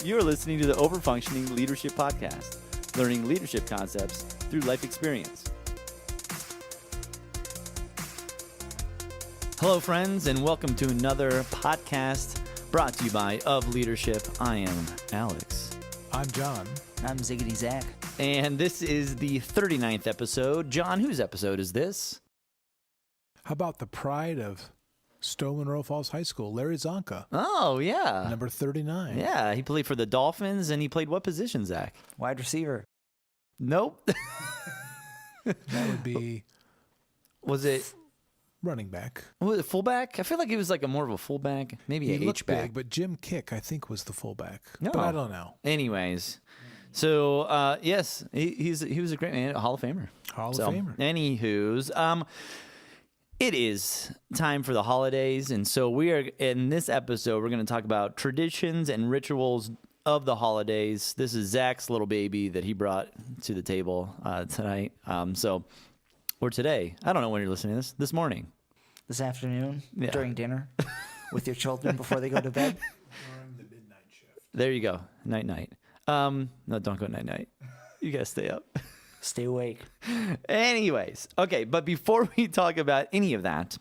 You're listening to the Overfunctioning Leadership Podcast, learning leadership concepts through life experience. Hello, friends, and welcome to another podcast brought to you by Of Leadership. I am Alex. I'm John. I'm Ziggity Zach. And this is the 39th episode. John, whose episode is this? How about the pride of Stowe Monroe Falls High School, Larry Zonka? Oh, yeah. Number 39. Yeah, he played for the Dolphins, and he played what position, Zach? Wide receiver. Nope. That would be Was it... running back. Was it fullback? I feel like he was like more of a fullback, maybe He an looked H-back. big, but Jim Kick, I think, was the fullback. No. But I don't know. Anyways, so yes, he was a great man, a Hall of Famer. Hall of Famer. Anywho's, it is time for the holidays, and so we are in this episode. We're going to talk about traditions and rituals of the holidays. This is Zach's little baby that he brought to the table tonight. Or today. I don't know when you're listening to this. This morning. This afternoon, Yeah. during dinner, with your children before they go to bed. During the midnight shift. There you go. Night. No, don't go night. You guys stay up. Stay awake. Anyways, okay, but before we talk about any of that,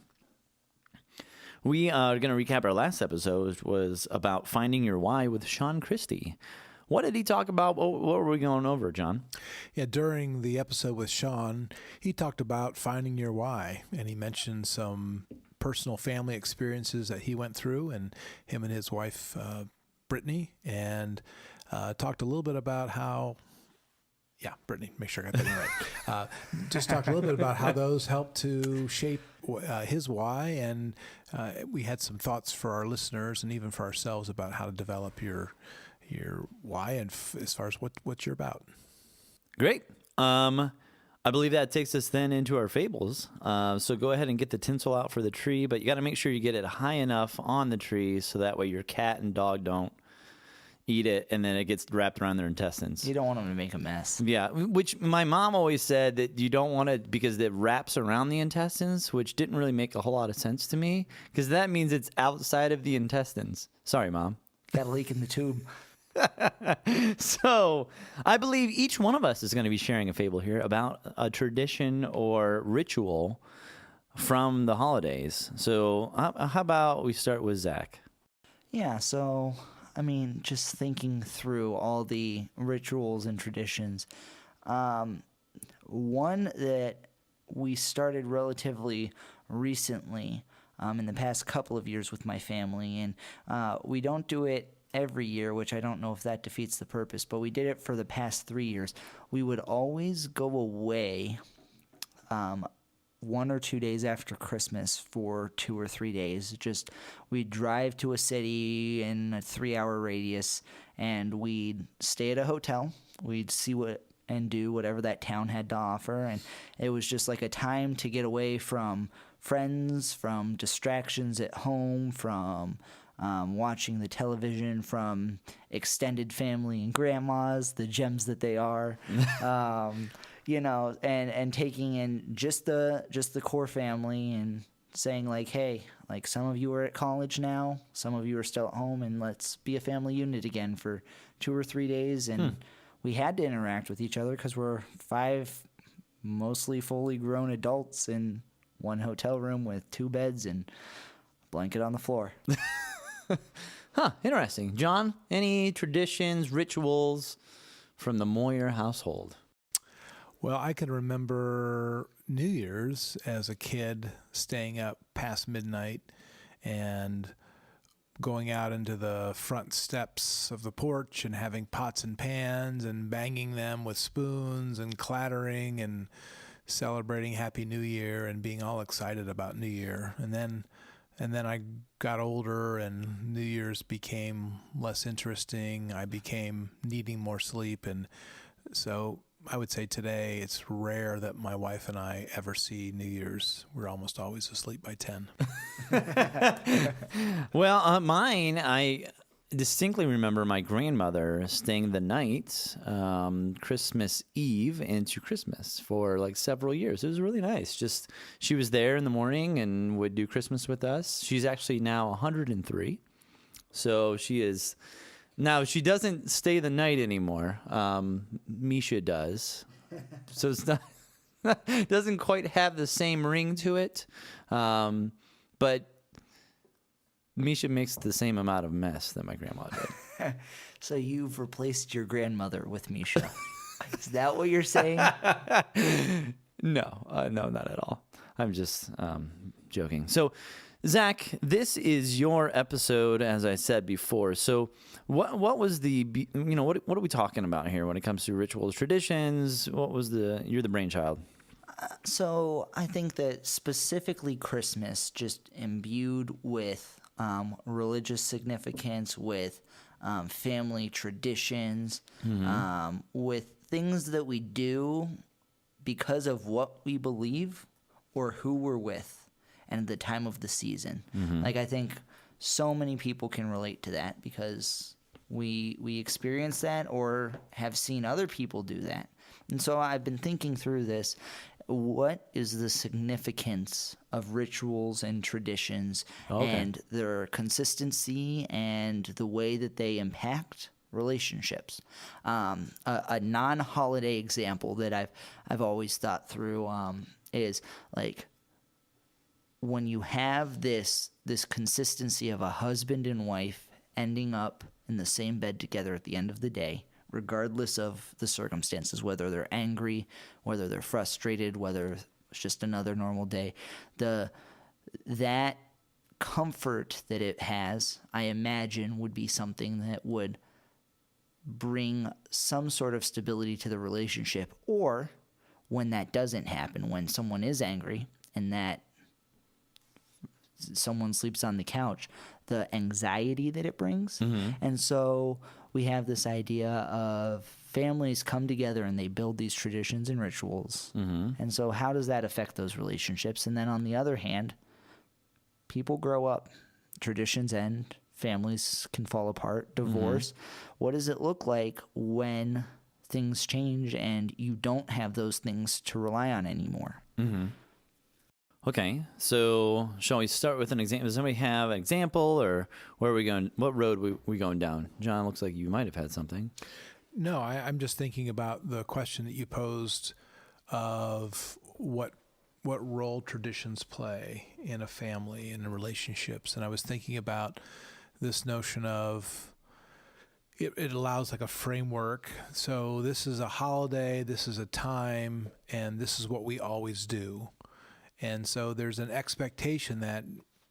we are going to recap our last episode, which was about finding your why with Sean Christie. What did he talk about? What were we going over, John? Yeah, during the episode with Sean, he talked about finding your why, and he mentioned some personal family experiences that he went through, and him and his wife, Brittany, and talked a little bit about how, Brittany, make sure I got that name right. Just talked a little bit about how those helped to shape his why, and we had some thoughts for our listeners and even for ourselves about how to develop your why and as far as what you're about. Great. I believe that takes us then into our fables. So go ahead and get the tinsel out for the tree, but you got to make sure you get it high enough on the tree so that way your cat and dog don't eat it and then it gets wrapped around their intestines. You don't want them to make a mess. Yeah, which my mom always said that you don't want to, because it wraps around the intestines, which didn't really make a whole lot of sense to me, because that means it's outside of the intestines. Sorry, Mom. Got a leak in the tube. So I believe each one of us is going to be sharing a fable here about a tradition or ritual from the holidays. So how about we start with Zach? Yeah, so, just thinking through all the rituals and traditions. One that we started relatively recently in the past couple of years with my family, and we don't do it every year, which I don't know if that defeats the purpose, but we did it for the past 3 years. We would always go away 1 or 2 days after Christmas for 2 or 3 days. Just we'd drive to a city in a 3-hour radius, and we'd stay at a hotel. We'd see and do whatever that town had to offer, and it was just like a time to get away from friends, from distractions at home, from watching the television, from extended family and grandmas, the gems that they are, and taking in just the core family and saying like, hey, like some of you are at college now, some of you are still at home, and let's be a family unit again for 2 or 3 days. And we had to interact with each other because we're 5 mostly fully grown adults in one hotel room with 2 beds and a blanket on the floor. Huh, interesting. John, any traditions, rituals from the Moyer household? Well, I can remember New Year's as a kid staying up past midnight and going out into the front steps of the porch and having pots and pans and banging them with spoons and clattering and celebrating Happy New Year and being all excited about New Year. And then I got older and New Year's became less interesting. I became needing more sleep. And so I would say today it's rare that my wife and I ever see New Year's. We're almost always asleep by 10. Well, mine, I distinctly remember my grandmother staying the night, Christmas Eve into Christmas for like several years. It was really nice. Just she was there in the morning and would do Christmas with us. She's actually now 103. So she is Now, she doesn't stay the night anymore. Misha does. So it's not doesn't quite have the same ring to it. But Misha makes the same amount of mess that my grandma did. So you've replaced your grandmother with Misha. Is that what you're saying? No, not at all. I'm just joking. So, Zach, this is your episode, as I said before. So, what was what are we talking about here when it comes to rituals, traditions? You're the brainchild. So I think that specifically Christmas, just imbued with religious significance, with family traditions, with things that we do because of what we believe or who we're with and the time of the season. Like, I think so many people can relate to that because we experience that or have seen other people do that. And so I've been thinking through this. What is the significance of rituals and traditions and their consistency and the way that they impact relationships? A non-holiday example that I've always thought through is like when you have this consistency of a husband and wife ending up in the same bed together at the end of the day, regardless of the circumstances, whether they're angry, whether they're frustrated, whether it's just another normal day, that comfort that it has, I imagine, would be something that would bring some sort of stability to the relationship. Or when that doesn't happen, when someone is angry and that someone sleeps on the couch, the anxiety that it brings. And so we have this idea of families come together and they build these traditions and rituals. And so how does that affect those relationships? And then on the other hand, people grow up, traditions end, families can fall apart, divorce. What does it look like when things change and you don't have those things to rely on anymore? Okay, so shall we start with an example? Does somebody have an example, or where are we going? What road we going down? John, looks like you might have had something. No, I'm just thinking about the question that you posed of what role traditions play in a family and in relationships. And I was thinking about this notion of it allows like a framework. So this is a holiday, this is a time, and this is what we always do. And so there's an expectation that,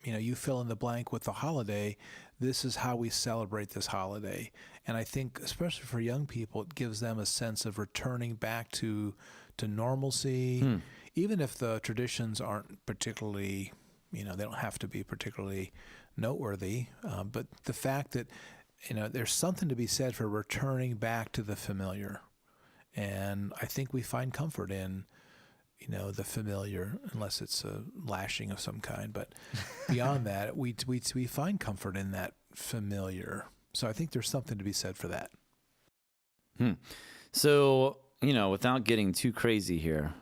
you fill in the blank with the holiday. This is how we celebrate this holiday. And I think, especially for young people, it gives them a sense of returning back to normalcy, even if the traditions aren't particularly, they don't have to be particularly noteworthy. But the fact that, there's something to be said for returning back to the familiar. And I think we find comfort in the familiar, unless it's a lashing of some kind. But beyond that, we find comfort in that familiar. So I think there's something to be said for that. So, without getting too crazy here,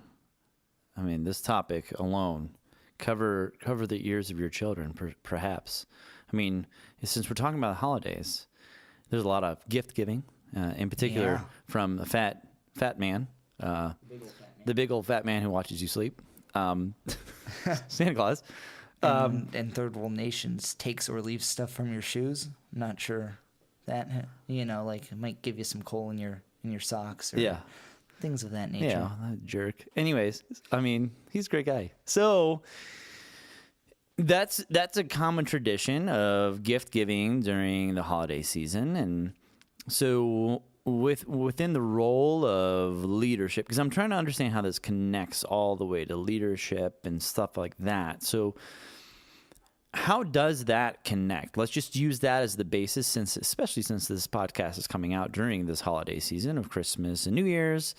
I mean, this topic alone, cover the ears of your children, perhaps. I mean, since we're talking about holidays, there's a lot of gift giving, in particular from a fat man. The big old fat man who watches you sleep. Santa Claus. And third world nations takes or leaves stuff from your shoes. Not sure that, like it might give you some coal in your socks or things of that nature. Yeah, that jerk. Anyways, I mean, he's a great guy. So that's a common tradition of gift giving during the holiday season. And so within the role of leadership, because I'm trying to understand how this connects all the way to leadership and stuff like that. So how does that connect? Let's just use that as the basis, especially since this podcast is coming out during this holiday season of Christmas and New Year's,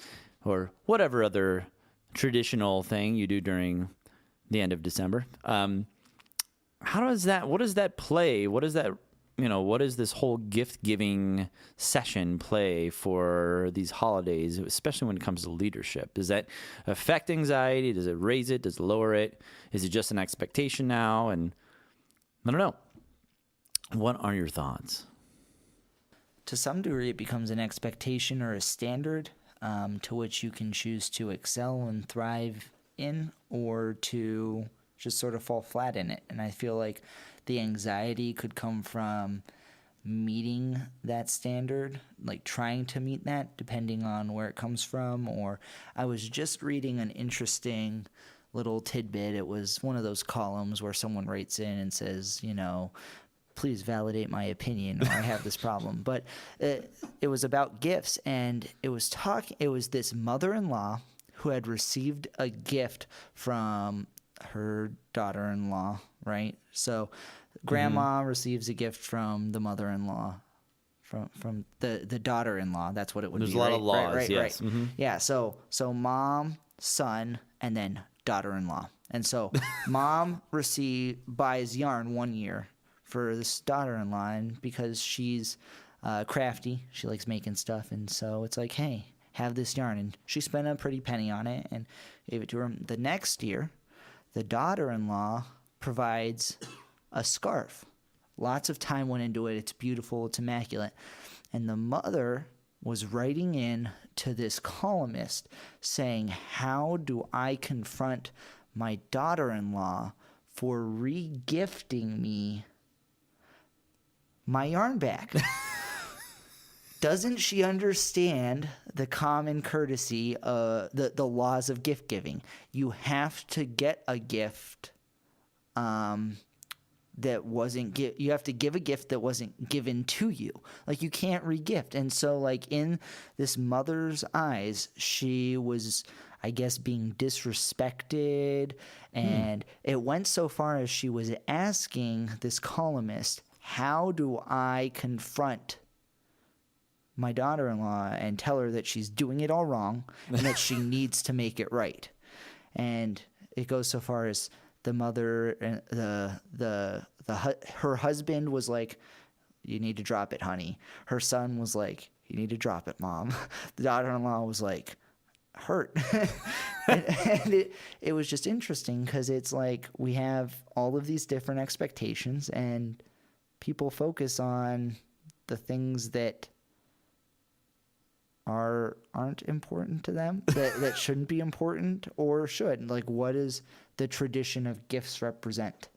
or whatever other traditional thing you do during the end of December. What does that play? What does this whole gift-giving session play for these holidays, especially when it comes to leadership? Does that affect anxiety? Does it raise it? Does it lower it? Is it just an expectation now? And I don't know. What are your thoughts? to some degree, it becomes an expectation or a standard to which you can choose to excel and thrive in, or to just sort of fall flat in it. And I feel like the anxiety could come from meeting that standard, like trying to meet that, depending on where it comes from. Or I was just reading an interesting little tidbit. It was one of those columns where someone writes in and says, please validate my opinion, or I have this problem. But it was about gifts, and it was this mother-in-law who had received a gift from her daughter-in-law, right? So grandma receives a gift from the mother-in-law, from the daughter-in-law. That's what it would There's be. a lot right? of laws, right, yes. Right. Mm-hmm. Yeah. So mom, son, and then daughter-in-law. And so mom buys yarn one year for this daughter-in-law, and because she's crafty, she likes making stuff, and so it's like, hey, have this yarn. And she spent a pretty penny on it and gave it to her. The next year, the daughter-in-law provides a scarf. Lots of time went into it. It's beautiful. It's immaculate. And the mother was writing in to this columnist saying, how do I confront my daughter-in-law for re-gifting me my yarn back? Doesn't she understand the common courtesy, the laws of gift giving? You have to get a gift that wasn't you have to give a gift that wasn't given to you. Like, you can't re-gift. And so, like, in this mother's eyes, she was, I guess, being disrespected, and it went so far as she was asking this columnist, how do I confront my daughter-in-law and tell her that she's doing it all wrong and that she needs to make it right? And it goes so far as the mother and her husband was like, you need to drop it, honey. Her son was like, you need to drop it, mom. The daughter-in-law was like, hurt. and it was just interesting, because it's like we have all of these different expectations, and people focus on the things that aren't important to them, that shouldn't be important, or should. Like, what does the tradition of gifts represent?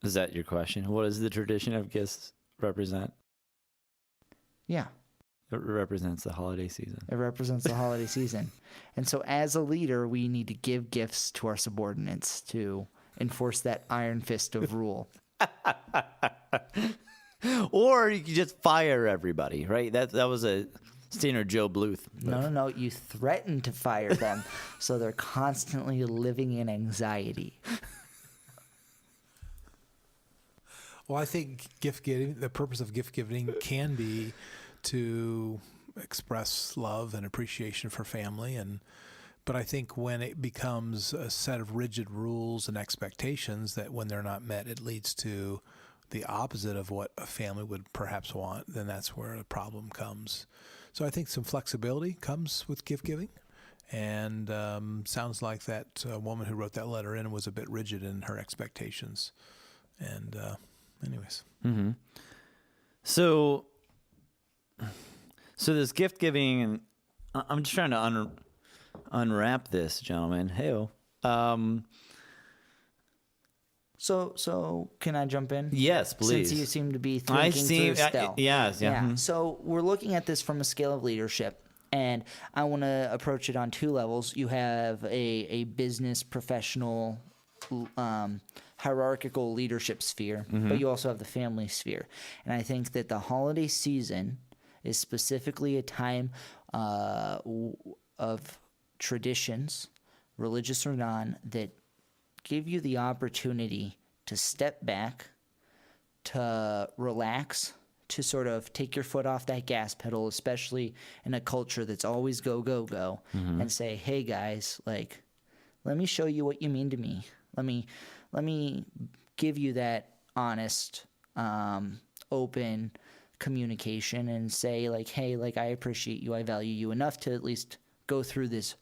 Is that your question? What does the tradition of gifts represent? Yeah. It represents the holiday season. It represents the holiday season. And so as a leader, we need to give gifts to our subordinates to enforce that iron fist of rule. Or you could just fire everybody, right? That was a standard Joe Bluth. No. You threaten to fire them so they're constantly living in anxiety. Well, I think gift giving, the purpose of gift giving can be to express love and appreciation for family, but I think when it becomes a set of rigid rules and expectations that when they're not met, it leads to the opposite of what a family would perhaps want, then that's where the problem comes. So I think some flexibility comes with gift giving, and sounds like that woman who wrote that letter in was a bit rigid in her expectations. And anyways. Mm-hmm. So this gift giving, and I'm just trying to unwrap this, gentlemen. Hey-o. So can I jump in? Yes, please. Since you seem to be thinking through still. Yes, yeah. Mm-hmm. So we're looking at this from a scale of leadership, and I want to approach it on two levels. You have a business professional hierarchical leadership sphere, but you also have the family sphere. And I think that the holiday season is specifically a time of traditions, religious or non, that give you the opportunity to step back, to relax, to sort of take your foot off that gas pedal, especially in a culture that's always go, go, go, and say, hey guys, like, let me show you what you mean to me. Let me give you that honest, open communication and say, like, hey, like, I appreciate you, I value you enough to at least go through this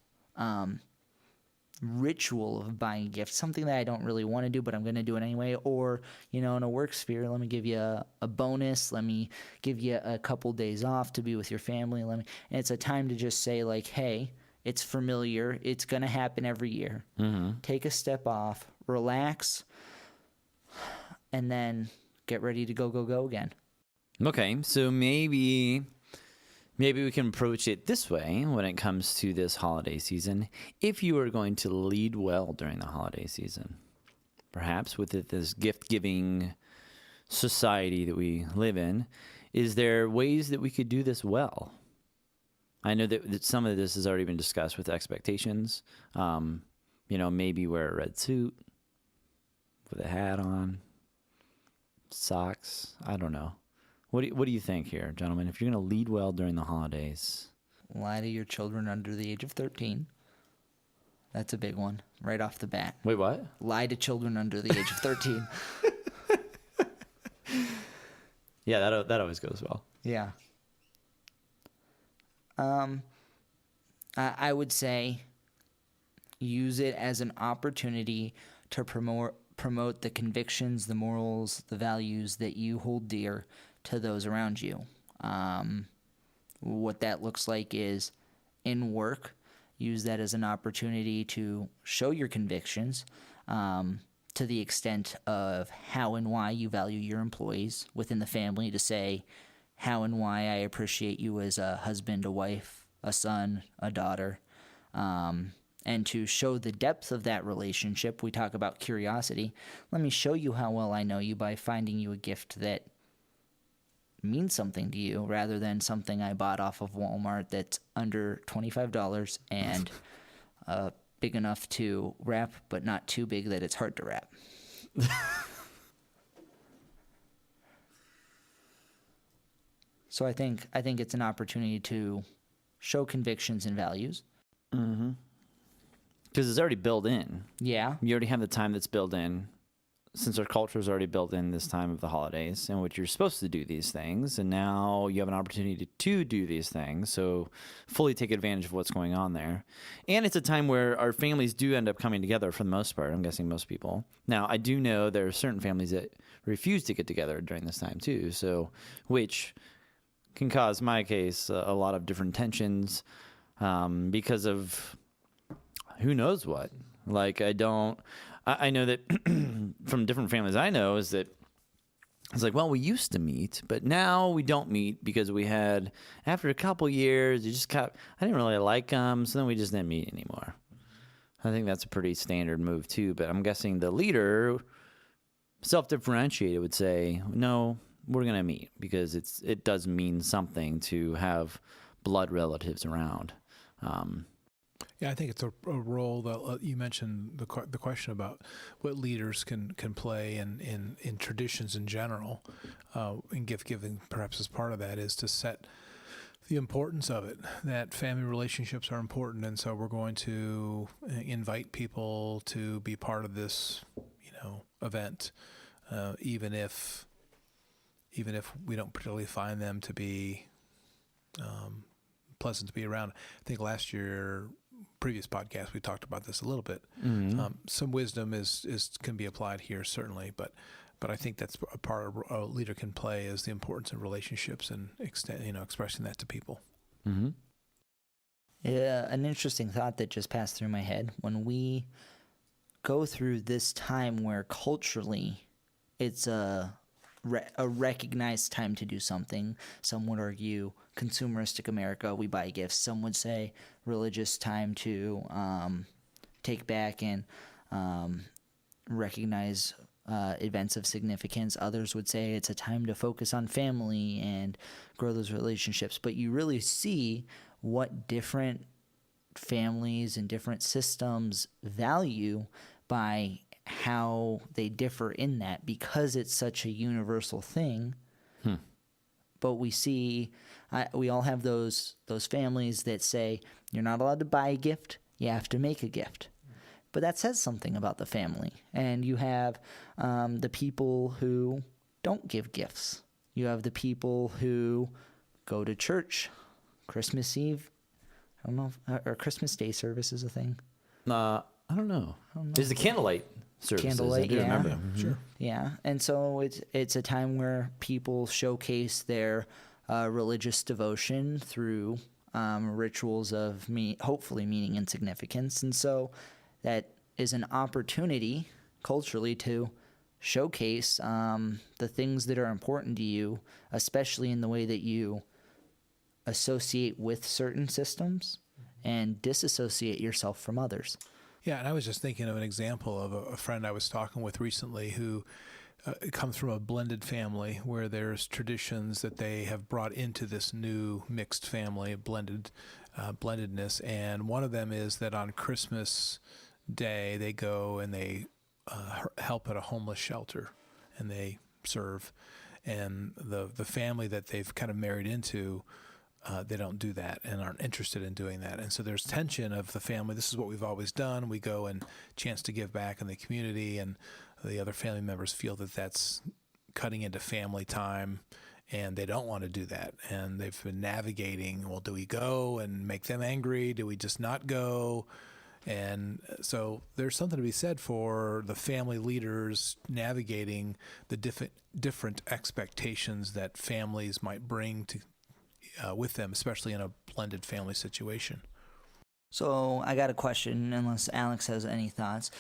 ritual of buying a gift, something that I don't really want to do, but I'm going to do it anyway. Or, in a work sphere, let me give you a bonus. Let me give you a couple days off to be with your family. And it's a time to just say, like, hey, it's familiar. It's going to happen every year. Mm-hmm. Take a step off, relax, and then get ready to go again. Okay, so maybe we can approach it this way when it comes to this holiday season. If you are going to lead well during the holiday season, perhaps with this gift-giving society that we live in, is there ways that we could do this well? I know that some of this has already been discussed with expectations. Maybe wear a red suit with a hat on, socks. I don't know. What do you think here, gentlemen? If you're going to lead well during the holidays, lie to your children under the age of 13. That's a big one right off the bat. Wait, what? Lie to children under the age of 13. Yeah, that always goes well. Yeah. I would say use it as an opportunity to promote the convictions, the morals, the values that you hold dear to those around you. What that looks like is in work, use that as an opportunity to show your convictions to the extent of how and why you value your employees within the family, to say how and why I appreciate you as a husband, a wife, a son, a daughter, and to show the depth of that relationship. We talk about curiosity. Let me show you how well I know you by finding you a gift that means something to you, rather than something I bought off of Walmart that's under $25 and big enough to wrap, but not too big that it's hard to wrap. So I think it's an opportunity to show convictions and values. Mm-hmm. Because it's already built in. Yeah. You already have the time that's built in. Since our culture is already built in this time of the holidays in which you're supposed to do these things, and now you have an opportunity to do these things, so fully take advantage of what's going on there. And it's a time where our families do end up coming together for the most part. I'm guessing most people. Now, I do know there are certain families that refuse to get together during this time too, so which can cause, in my case, a lot of different tensions because of who knows what. Like, I know that from different families I know is that it's like, well, we used to meet, but now we don't meet because after a couple years, I didn't really like them, so then we just didn't meet anymore. I think that's a pretty standard move too, but I'm guessing the leader, self-differentiated, would say, no, we're going to meet because it does mean something to have blood relatives around. Yeah, I think it's a role that you mentioned the question about what leaders can play in traditions in general, and gift giving perhaps as part of that is to set the importance of it, that family relationships are important, and so we're going to invite people to be part of this, event, even if we don't particularly find them to be pleasant to be around. I think last year, previous podcast, we talked about this a little bit. Mm-hmm. Some wisdom can be applied here, certainly, but I think that's a part a leader can play is the importance of relationships and expressing that to people. Mm-hmm. Yeah, an interesting thought that just passed through my head. When we go through this time where culturally it's a recognized time to do something, some would argue consumeristic America, we buy gifts. Some would say religious time to take back and recognize events of significance. Others would say it's a time to focus on family and grow those relationships. But you really see what different families and different systems value by how they differ in that, because it's such a universal thing. But we see, we all have those families that say, you're not allowed to buy a gift, you have to make a gift. But that says something about the family. And you have the people who don't give gifts. You have the people who go to church Christmas Eve. I don't know if Christmas Day service is a thing. I don't know. There's the candlelight services. Candlelight, I do yeah. remember. Yeah, Mhm. sure. Yeah, and so it's a time where people showcase their religious devotion through rituals of hopefully meaning and significance, and so that is an opportunity culturally to showcase the things that are important to you, especially in the way that you associate with certain systems and disassociate yourself from others. Yeah, and I was just thinking of an example of a friend I was talking with recently who comes from a blended family where there's traditions that they have brought into this new mixed family, blendedness, and one of them is that on Christmas Day they go and they help at a homeless shelter and they serve, and the family that they've kind of married into. They don't do that and aren't interested in doing that. And so there's tension of the family. This is what we've always done. We go and chance to give back in the community. And the other family members feel that that's cutting into family time and they don't want to do that. And they've been navigating, well, do we go and make them angry? Do we just not go? And so there's something to be said for the family leaders navigating the different expectations that families might bring to with them, especially in a blended family situation. So I got a question, unless Alex has any thoughts.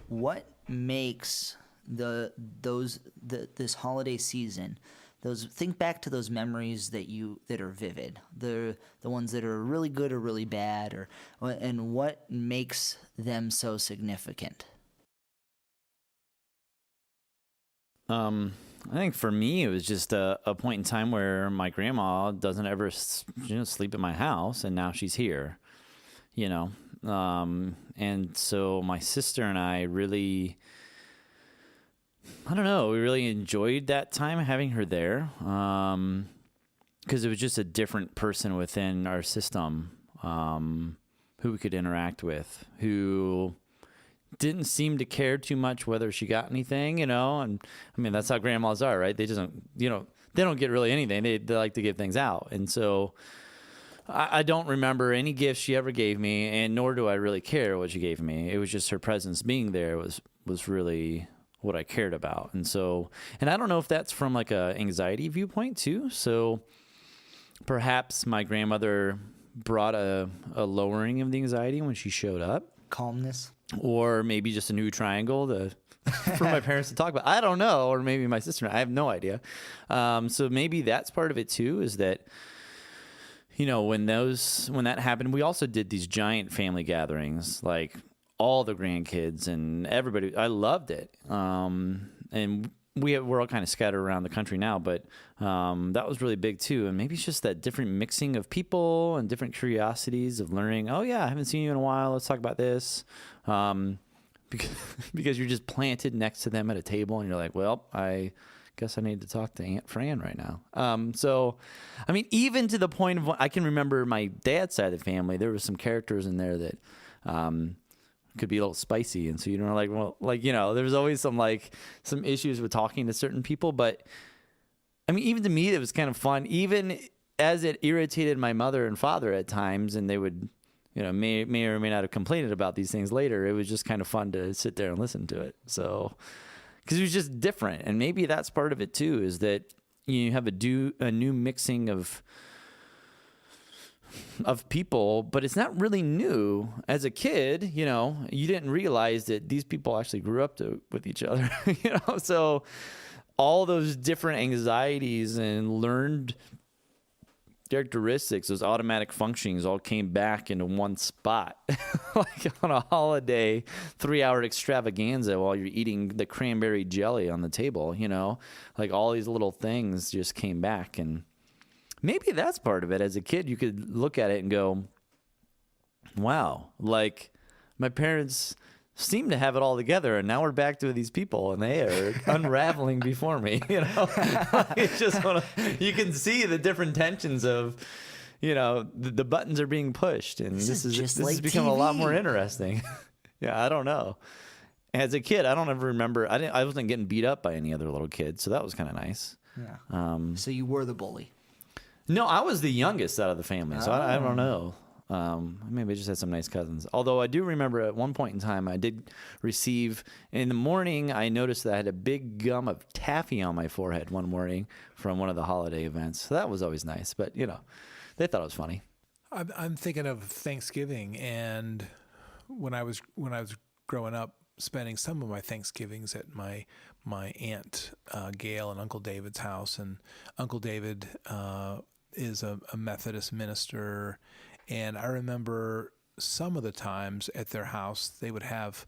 What makes this holiday season? Think back to those memories that are vivid, the ones that are really good or really bad, and what makes them so significant? I think for me, it was just a point in time where my grandma doesn't ever, sleep at my house, and now she's here, and so my sister and I really, I don't know, we really enjoyed that time having her there, because it was just a different person within our system, who we could interact with, who didn't seem to care too much whether she got anything, and I mean, that's how grandmas are, right? They just don't, they don't get really anything. They like to give things out. And so I don't remember any gifts she ever gave me, and nor do I really care what she gave me. It was just her presence being there was really what I cared about. And so, and I don't know if that's from like a anxiety viewpoint too. So perhaps my grandmother brought a lowering of the anxiety when she showed up. Calmness. Or maybe just a new triangle for my parents to talk about. I don't know. Or maybe my sister and I have no idea. So maybe that's part of it too, is that, when that happened, we also did these giant family gatherings, like all the grandkids and everybody. I loved it. And we're all kind of scattered around the country now, but that was really big too. And maybe it's just that different mixing of people and different curiosities of learning. Oh yeah, I haven't seen you in a while. Let's talk about this. Because you're just planted next to them at a table and you're like, well, I guess I need to talk to Aunt Fran right now. So, I mean, even to the point of, I can remember my dad's side of the family, there was some characters in there that could be a little spicy. And so, there was always some issues with talking to certain people. But I mean, even to me, it was kind of fun, even as it irritated my mother and father at times, and they would, may or may not have complained about these things later. It was just kind of fun to sit there and listen to it. So, because it was just different. And maybe that's part of it too, is that you have a new mixing of people, but it's not really new. As a kid, you didn't realize that these people actually grew up with each other, so all those different anxieties and learned characteristics, those automatic functionings all came back into one spot, like on a holiday 3-hour extravaganza while you're eating the cranberry jelly on the table, like all these little things just came back. And maybe that's part of it. As a kid, you could look at it and go, wow, like my parents seem to have it all together, and now we're back to these people and they are unraveling before me. It's just you can see the different tensions of, the buttons are being pushed, and this has become a lot more interesting. Yeah, I don't know. As a kid, I don't ever remember. I wasn't getting beat up by any other little kids, so that was kind of nice. Yeah. So you were the bully. No, I was the youngest out of the family, so I don't know. Maybe I just had some nice cousins. Although I do remember at one point in time, I did receive, in the morning, I noticed that I had a big gum of taffy on my forehead one morning from one of the holiday events. So that was always nice. But, they thought it was funny. I'm thinking of Thanksgiving, and when I was growing up, spending some of my Thanksgivings at my aunt Gail and Uncle David's house, and Uncle David is a Methodist minister, and I remember some of the times at their house they would have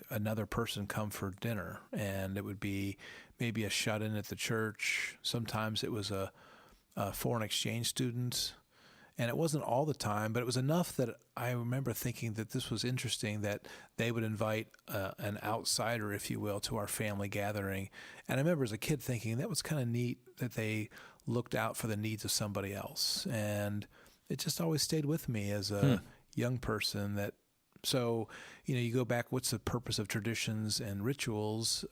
another person come for dinner, and it would be maybe a shut-in at the church. Sometimes it was a foreign exchange student. And it wasn't all the time, but it was enough that I remember thinking that this was interesting, that they would invite an outsider, if you will, to our family gathering. And I remember as a kid thinking that was kind of neat that they looked out for the needs of somebody else. And it just always stayed with me as a young person. So, you go back, what's the purpose of traditions and rituals?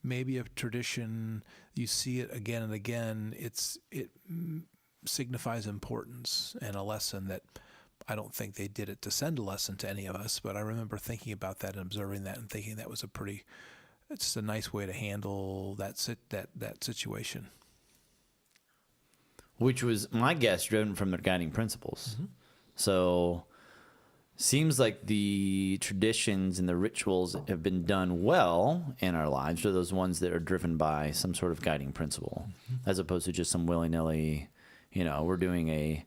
Maybe a tradition, you see it again and again, it signifies importance and a lesson that I don't think they did it to send a lesson to any of us, but I remember thinking about that and observing that and thinking that was it's a nice way to handle that situation. Which was, my guess, driven from their guiding principles. Mm-hmm. So seems like the traditions and the rituals have been done well in our lives are those ones that are driven by some sort of guiding principle, as opposed to just some willy-nilly, we're doing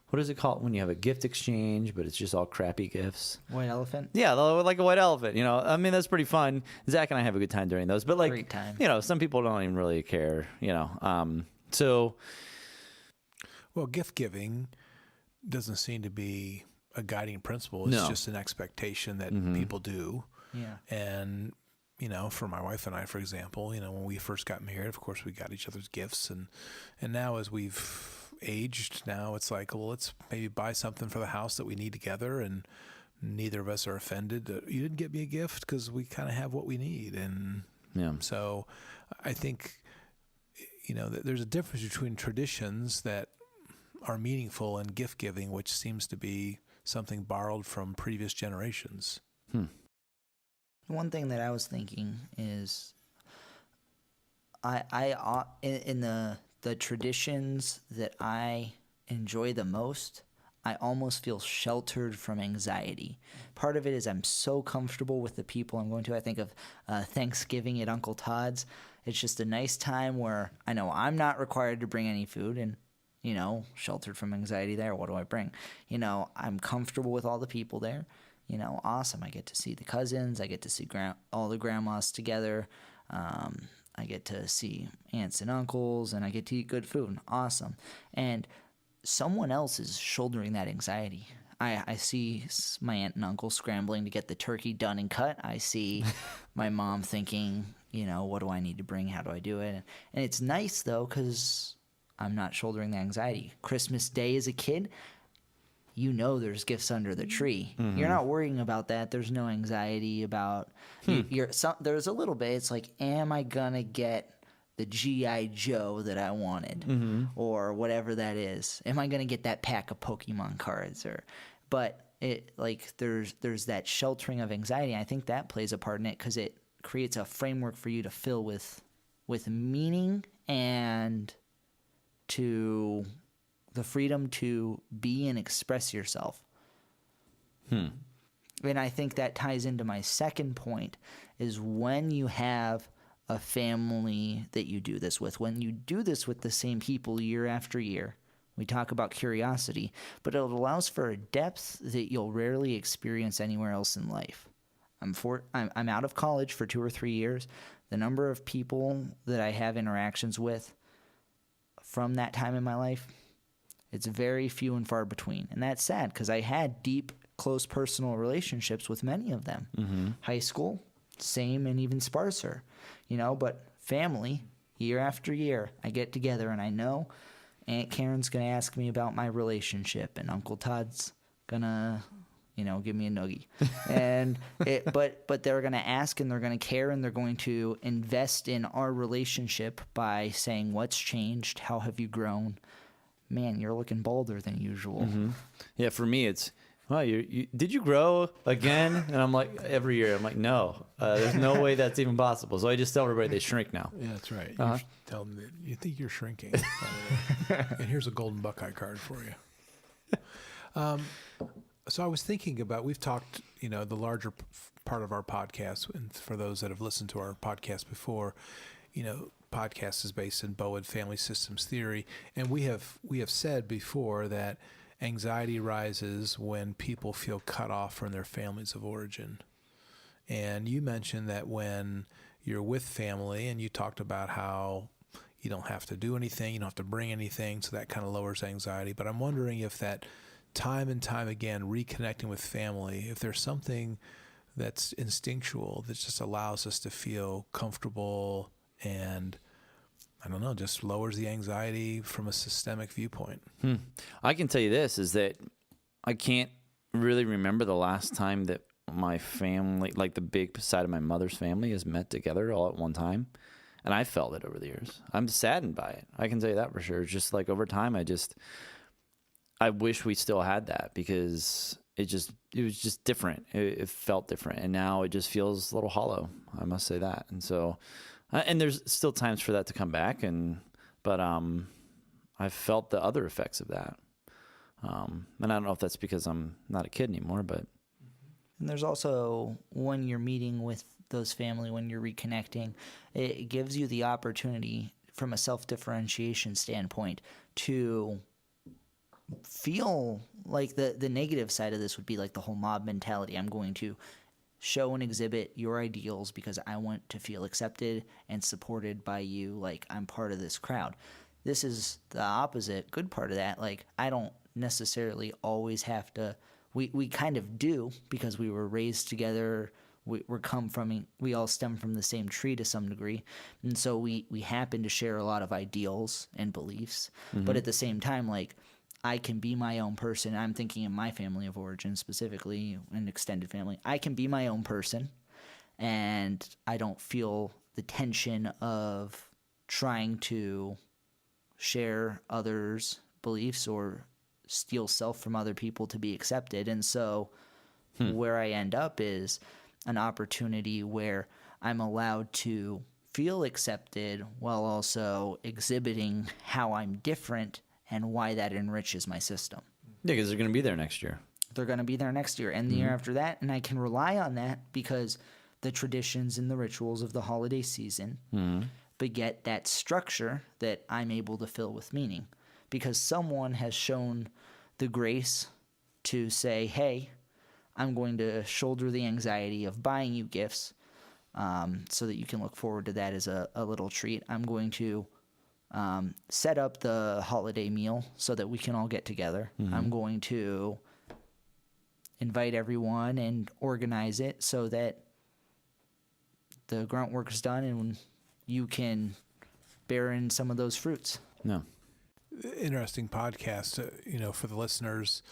what is it called when you have a gift exchange, but it's just all crappy gifts? White elephant? Yeah, like a white elephant, I mean, that's pretty fun. Zach and I have a good time during those, but Great time. Some people don't even really care, so. Well, gift giving doesn't seem to be a guiding principle. It's just an expectation that people do. Yeah. And, for my wife and I, for example, when we first got married, of course, we got each other's gifts. And now as we've aged, now it's like, well, let's maybe buy something for the house that we need together. And neither of us are offended that you didn't get me a gift because we kind of have what we need. And so I think, that there's a difference between traditions that are meaningful and gift giving, which seems to be something borrowed from previous generations. One thing that I was thinking is, in the traditions that I enjoy the most, I almost feel sheltered from anxiety. Part of it is I'm so comfortable with the people I'm going to. I think of Thanksgiving at Uncle Todd's. It's just a nice time where I know I'm not required to bring any food, and sheltered from anxiety there. What do I bring? I'm comfortable with all the people there. Awesome. I get to see the cousins. I get to see all the grandmas together. I get to see aunts and uncles, and I get to eat good food. Awesome. And someone else is shouldering that anxiety. I see my aunt and uncle scrambling to get the turkey done and cut. I see my mom thinking, what do I need to bring? How do I do it? And it's nice, though, because I'm not shouldering the anxiety. Christmas Day as a kid, there's gifts under the tree. Mm-hmm. You're not worrying about that. There's no anxiety about there's a little bit. It's like, am I gonna get the G.I. Joe that I wanted, or whatever that is? Am I gonna get that pack of Pokemon cards? But it there's that sheltering of anxiety. I think that plays a part in it because it creates a framework for you to fill with meaning and to the freedom to be and express yourself. And I think that ties into my second point, is when you have a family that you do this with, when you do this with the same people year after year, we talk about curiosity, but it allows for a depth that you'll rarely experience anywhere else in life. I'm out of college for 2 or 3 years. The number of people that I have interactions with from that time in my life, it's very few and far between. And that's sad because I had deep, close personal relationships with many of them. Mm-hmm. High school, same and even sparser. But family, year after year, I get together and I know Aunt Karen's going to ask me about my relationship and Uncle Todd's going to, give me a noogie. And but they're going to ask and they're going to care and they're going to invest in our relationship by saying, what's changed? How have you grown? man, you're looking bolder than usual. Yeah, for me, it's, well, did you grow again? And I'm like, every year, I'm like, no, there's no way that's even possible. So I just tell everybody they shrink now. Yeah, that's right. You should tell them that you think you're shrinking. And here's a golden Buckeye card for you. So I was thinking about, we've talked, the larger part of our podcast, and for those that have listened to our podcast before, podcast is based in Bowen family systems theory. And we have said before that anxiety rises when people feel cut off from their families of origin. And you mentioned that when you're with family, and you talked about how you don't have to do anything, you don't have to bring anything, so that kind of lowers anxiety. But I'm wondering if that time and time again, reconnecting with family, if there's something that's instinctual that just allows us to feel comfortable and, I don't know, just lowers the anxiety from a systemic viewpoint. I can tell you this, is that I can't really remember the last time that my family, like the big side of my mother's family, has met together all at one time. And I felt it over the years. I'm saddened by it. I can tell you that for sure. It's just like over time, I wish we still had that, because it was just different. It felt different. And now it just feels a little hollow. I must say that. And so, and there's still times for that to come back. But I've felt the other effects of that. And I don't know if that's because I'm not a kid anymore, but. And there's also, when you're meeting with those family, when you're reconnecting, it gives you the opportunity from a self-differentiation standpoint to feel like the negative side of this would be like the whole mob mentality. I'm going to show and exhibit your ideals because I want to feel accepted and supported by you, like I'm part of this crowd. This is the opposite good part of that. Like, I don't necessarily always have to, we kind of do, because we were raised together. We all stem from the same tree to some degree. And so we happen to share a lot of ideals and beliefs. But at the same time, like, I can be my own person. I'm thinking in my family of origin, specifically an extended family. I can be my own person, and I don't feel the tension of trying to share others' beliefs or steal self from other people to be accepted. And so where I end up is an opportunity where I'm allowed to feel accepted while also exhibiting how I'm different and why that enriches my system. Yeah, because they're going to be there next year. They're going to be there next year and the year after that, and I can rely on that because the traditions and the rituals of the holiday season beget that structure that I'm able to fill with meaning, because someone has shown the grace to say, hey, I'm going to shoulder the anxiety of buying you gifts so that you can look forward to that as a little treat. I'm going to set up the holiday meal so that we can all get together. I'm going to invite everyone and organize it so that the grunt work is done and you can bear in some of those fruits. No. Interesting podcast, for the listeners.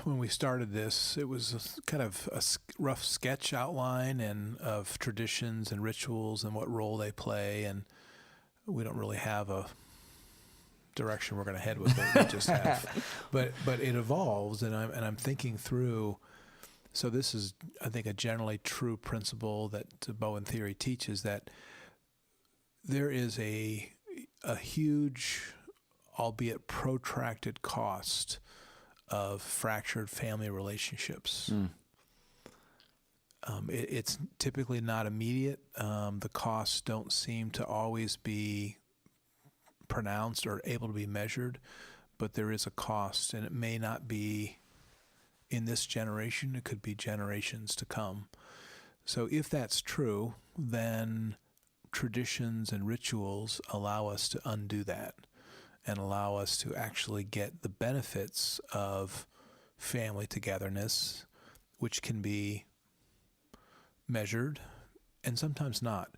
When we started this, it was kind of a rough sketch outline and of traditions and rituals and what role they play, and we don't really have a direction we're going to head with it. We just have, but it evolves, and I'm thinking through. So this is, I think, a generally true principle that Bowen theory teaches, that there is a huge, albeit protracted, cost of fractured family relationships. It's typically not immediate. The costs don't seem to always be pronounced or able to be measured, but there is a cost, and it may not be in this generation. It could be generations to come. So if that's true, then traditions and rituals allow us to undo that and allow us to actually get the benefits of family togetherness, which can be measured and sometimes not.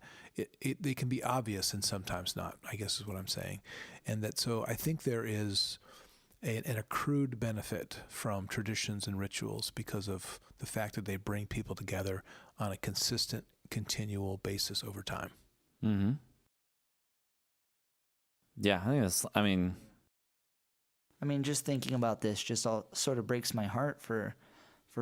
They can be obvious and sometimes not, I guess is what I'm saying. And that, so I think there is an accrued benefit from traditions and rituals because of the fact that they bring people together on a consistent, continual basis over time. Yeah, I think I mean, just thinking about this just all sort of breaks my heart for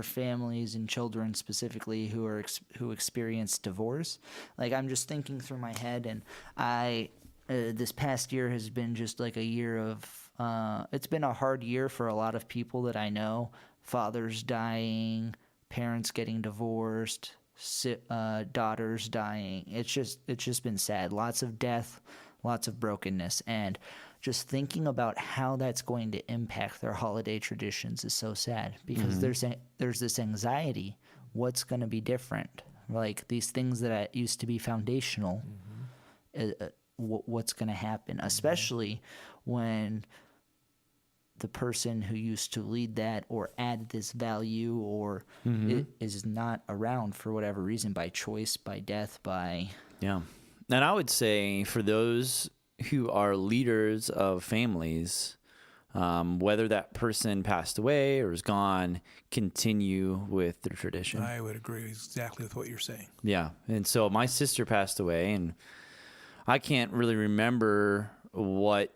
families and children specifically who experience divorce. Like, I'm just thinking through my head, and this past year has been just like a year of it's been a hard year for a lot of people that I know. Fathers dying, parents getting divorced, daughters dying. It's just been sad. Lots of death, lots of brokenness, and just thinking about how that's going to impact their holiday traditions is so sad, because there's this anxiety. What's going to be different? Like, these things that used to be foundational, what's going to happen? Especially when the person who used to lead that or add this value or is not around for whatever reason, by choice, by death, by... Yeah. And I would say for those who are leaders of families, whether that person passed away or is gone, continue with the tradition. I would agree exactly with what you're saying. Yeah. And so my sister passed away, and I can't really remember what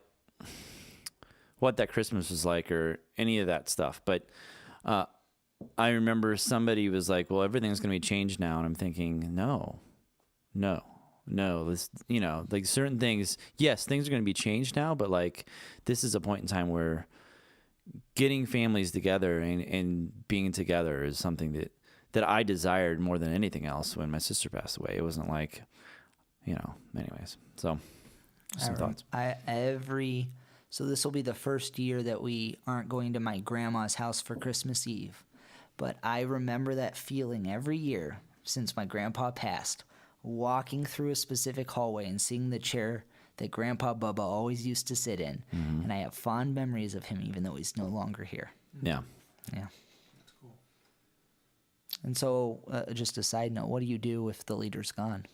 that Christmas was like or any of that stuff. But I remember somebody was like, well, everything's going to be changed now. And I'm thinking, no, this, like certain things, yes, things are going to be changed now, but like this is a point in time where getting families together and being together is something that I desired more than anything else when my sister passed away. It wasn't like, anyways. So some thoughts. So this will be the first year that we aren't going to my grandma's house for Christmas Eve. But I remember that feeling every year since my grandpa passed, walking through a specific hallway and seeing the chair that Grandpa Bubba always used to sit in. And I have fond memories of him, even though he's no longer here. Yeah. Yeah. That's cool. And so, just a side note, what do you do if the leader's gone?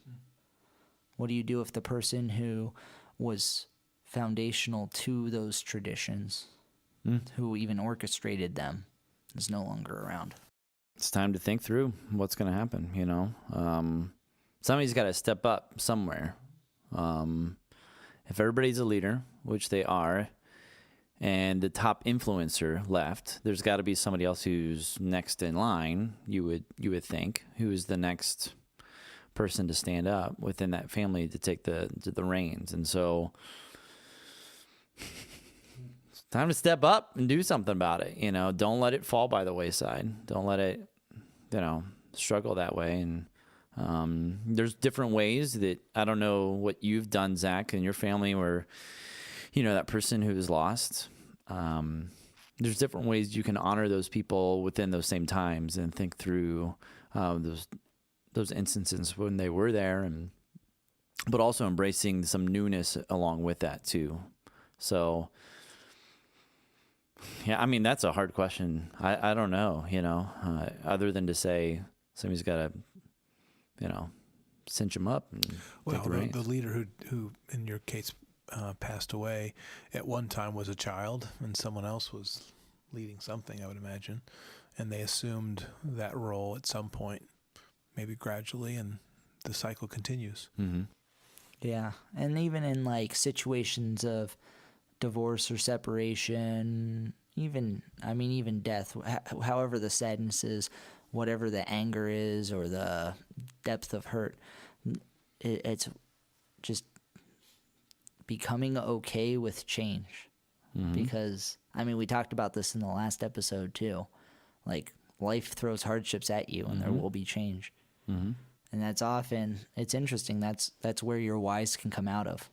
What do you do if the person who was foundational to those traditions, who even orchestrated them, is no longer around? It's time to think through what's going to happen, Somebody's got to step up somewhere. If everybody's a leader, which they are, and the top influencer left, there's got to be somebody else who's next in line, you would think, who is the next person to stand up within that family to take the reins. And so it's time to step up and do something about it. Don't let it fall by the wayside. Don't let it, struggle that way. And there's different ways that, I don't know what you've done, Zach, and your family, where, that person who is lost. There's different ways you can honor those people within those same times and think through those instances when they were there, but also embracing some newness along with that too. So, yeah, I mean, that's a hard question. I don't know, other than to say somebody's got to, cinch them up and take the reins. The leader who in your case passed away at one time was a child, and someone else was leading something, I would imagine, and they assumed that role at some point, maybe gradually, and the cycle continues. Mm-hmm. Yeah, and even in like situations of divorce or separation, even death, however the sadness is, whatever the anger is or the depth of hurt, it's just becoming okay with change. Because, we talked about this in the last episode too. Like, life throws hardships at you, and there will be change. And that's often, it's interesting, that's where your whys can come out of.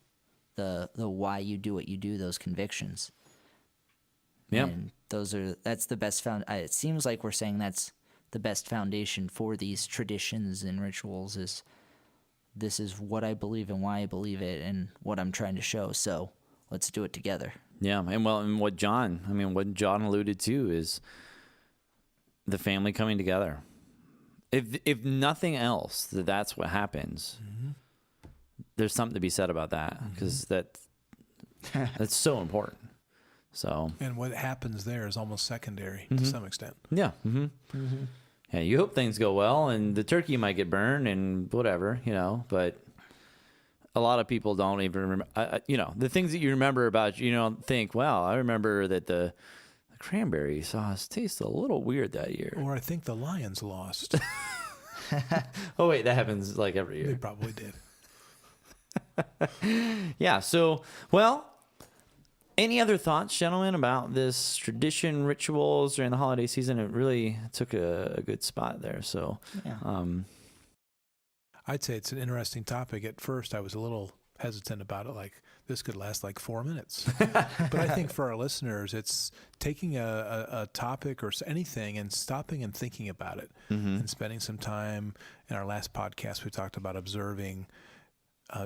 The why you do what you do, those convictions. Yeah. And that's the best it seems like we're saying that's the best foundation for these traditions and rituals, is this is what I believe and why I believe it and what I'm trying to show. So let's do it together. Yeah. And what John alluded to is the family coming together. If nothing else, that's what happens. There's something to be said about that, because that's so important. So, and what happens there is almost secondary to some extent. Yeah. Yeah. You hope things go well, and the turkey might get burned and whatever, but a lot of people don't even remember, the things that you remember about, you don't think, well, I remember that the cranberry sauce tastes a little weird that year. Or I think the Lions lost. Oh, wait, that happens like every They year. probably did. Yeah. So, well, any other thoughts, gentlemen, about this tradition, rituals during the holiday season? It really took a good spot there. So, Yeah. I'd say it's an interesting topic. At first, I was a little hesitant about it, like this could last like 4 minutes. But I think for our listeners, it's taking a topic or anything and stopping and thinking about it and spending some time. In our last podcast, we talked about observing.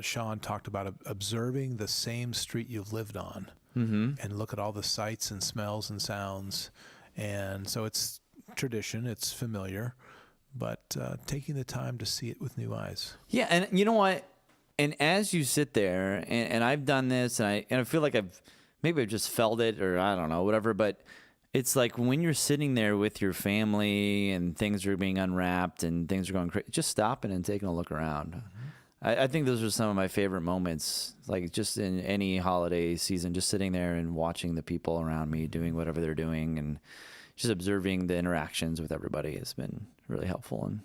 Sean talked about observing the same street you've lived on and look at all the sights and smells and sounds. And so it's tradition, it's familiar, but taking the time to see it with new eyes. yeah. And you know what? And as you sit there, and I've done this, and I feel like I've just felt it, or I don't know, whatever, but it's like when you're sitting there with your family and things are being unwrapped and things are going crazy, just stopping and taking a look around. I think those are some of my favorite moments, like just in any holiday season, just sitting there and watching the people around me doing whatever they're doing and just observing the interactions with everybody has been really helpful and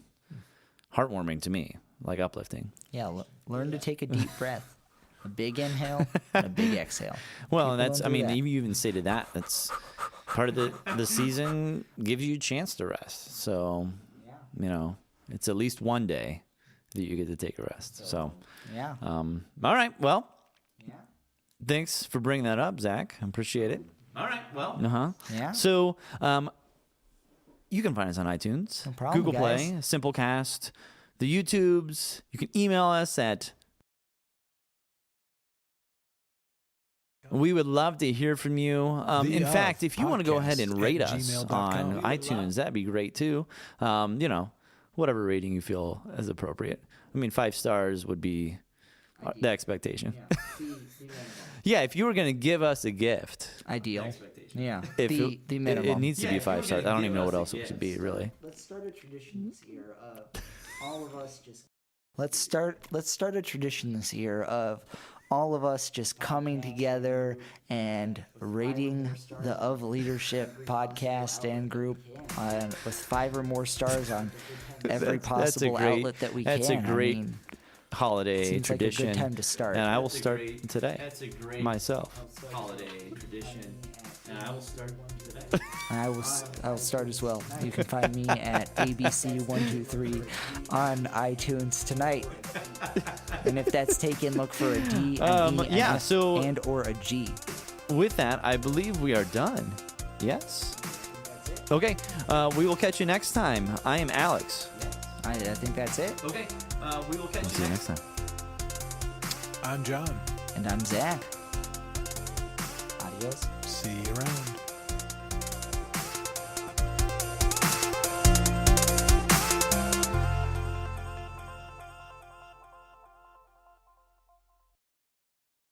heartwarming to me, like uplifting. Yeah, learn to take a deep breath. A big inhale and a big exhale. Well, and People that's, don't I do mean, that. you even stated that. That's part of the season gives you a chance to rest. So, it's at least one day that you get to take a rest. So, Yeah. all right. Well, thanks for bringing that up, Zach. I appreciate it. All right. Well, Yeah. So, you can find us on iTunes, No problem, Google Play, guys. Simplecast, the YouTubes. You can email us at. We would love to hear from you. In fact, if you want to go ahead and rate us on iTunes, that'd be great too. Whatever rating you feel is appropriate. I mean, 5 stars would be the expectation. Yeah, if you were going to give us a gift, Ideal. Yeah. if The minimum. it needs to be 5 stars. I don't even know what else it could be, really. Let's start a tradition this year of all of us just. Let's start a tradition this year of all of us just coming together and rating the Of Leadership podcast and group with 5 or more stars on every possible outlet that we can. That's a great I mean, holiday seems like a tradition. good time to start. And I will start today that's a great myself. holiday tradition, and I will start today. I'll start as well. You can find me at ABC123 on iTunes tonight. And if that's taken, look for a D, an E, yeah, an F, so- and or a G. With that, I believe we are done. Yes. Okay. We will catch you next time. I am Alex. I think that's it. Okay. We will catch See you next time. I'm John. And I'm Zach. Adios. See you around.